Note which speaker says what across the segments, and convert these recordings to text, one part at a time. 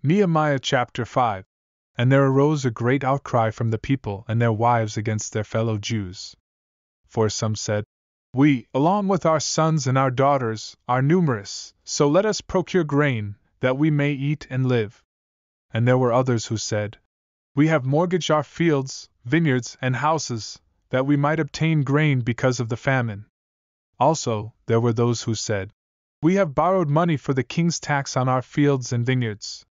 Speaker 1: Nehemiah Chapter 5. And there arose a great outcry from the people and their wives against their fellow Jews. For some said, We, along with our sons and our daughters, are numerous, so let us procure grain, that we may eat and live. And there were others who said, We have mortgaged our fields, vineyards, and houses, that we might obtain grain because of the famine. Also, there were those who said, We have borrowed money for the king's tax on our fields and vineyards.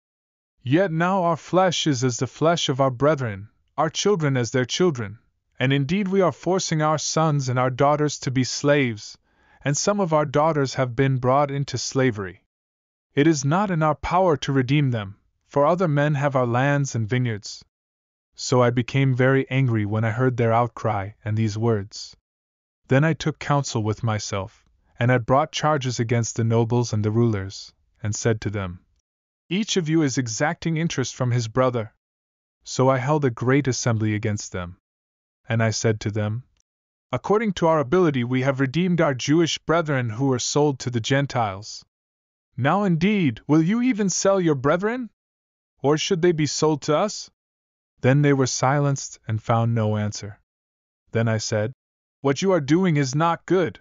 Speaker 1: Yet now our flesh is as the flesh of our brethren, our children as their children, and indeed we are forcing our sons and our daughters to be slaves, and some of our daughters have been brought into slavery. It is not in our power to redeem them, for other men have our lands and vineyards. So I became very angry when I heard their outcry and these words. Then I took counsel with myself, and I brought charges against the nobles and the rulers, and said to them, Each of you is exacting interest from his brother. So I held a great assembly against them. And I said to them, According to our ability we have redeemed our Jewish brethren who were sold to the Gentiles. Now indeed, will you even sell your brethren? Or should they be sold to us? Then they were silenced and found no answer. Then I said, What you are doing is not good.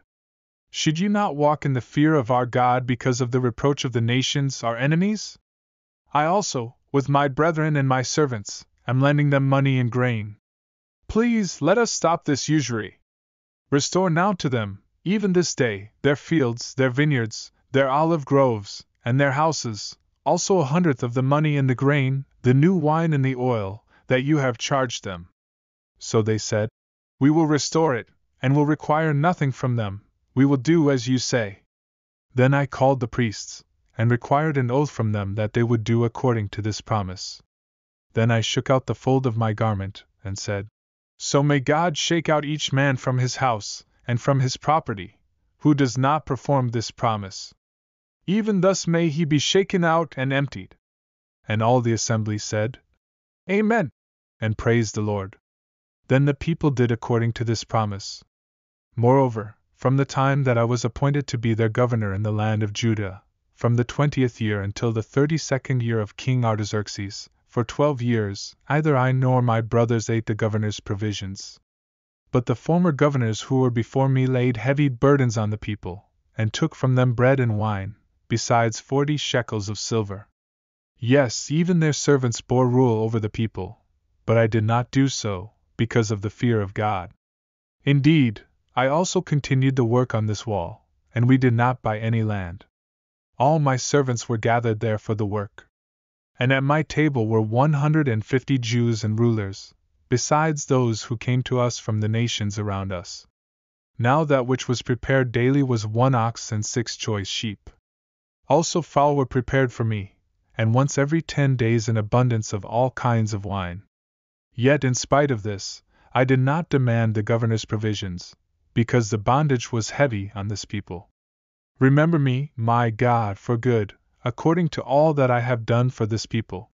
Speaker 1: Should you not walk in the fear of our God because of the reproach of the nations, our enemies? I also, with my brethren and my servants, am lending them money and grain. Please let us stop this usury. Restore now to them, even this day, their fields, their vineyards, their olive groves, and their houses, also 100th of the money and the grain, the new wine and the oil, that you have charged them. So they said, We will restore it, and will require nothing from them, we will do as you say. Then I called the priests, and required an oath from them that they would do according to this promise. Then I shook out the fold of my garment, and said, So may God shake out each man from his house, and from his property, who does not perform this promise. Even thus may he be shaken out and emptied. And all the assembly said, Amen, and praised the Lord. Then the people did according to this promise. Moreover, from the time that I was appointed to be their governor in the land of Judah, from the 20th year until the 32nd year of King Artaxerxes, for 12 years, neither I nor my brothers ate the governor's provisions. But the former governors who were before me laid heavy burdens on the people, and took from them bread and wine, besides 40 shekels of silver. Yes, even their servants bore rule over the people, but I did not do so, because of the fear of God. Indeed, I also continued the work on this wall, and we did not buy any land. All my servants were gathered there for the work. And at my table were 150 Jews and rulers, besides those who came to us from the nations around us. Now that which was prepared daily was 1 ox and 6 choice sheep. Also fowl were prepared for me, and once every 10 days an abundance of all kinds of wine. Yet in spite of this, I did not demand the governor's provisions, because the bondage was heavy on this people. Remember me, my God, for good, according to all that I have done for this people.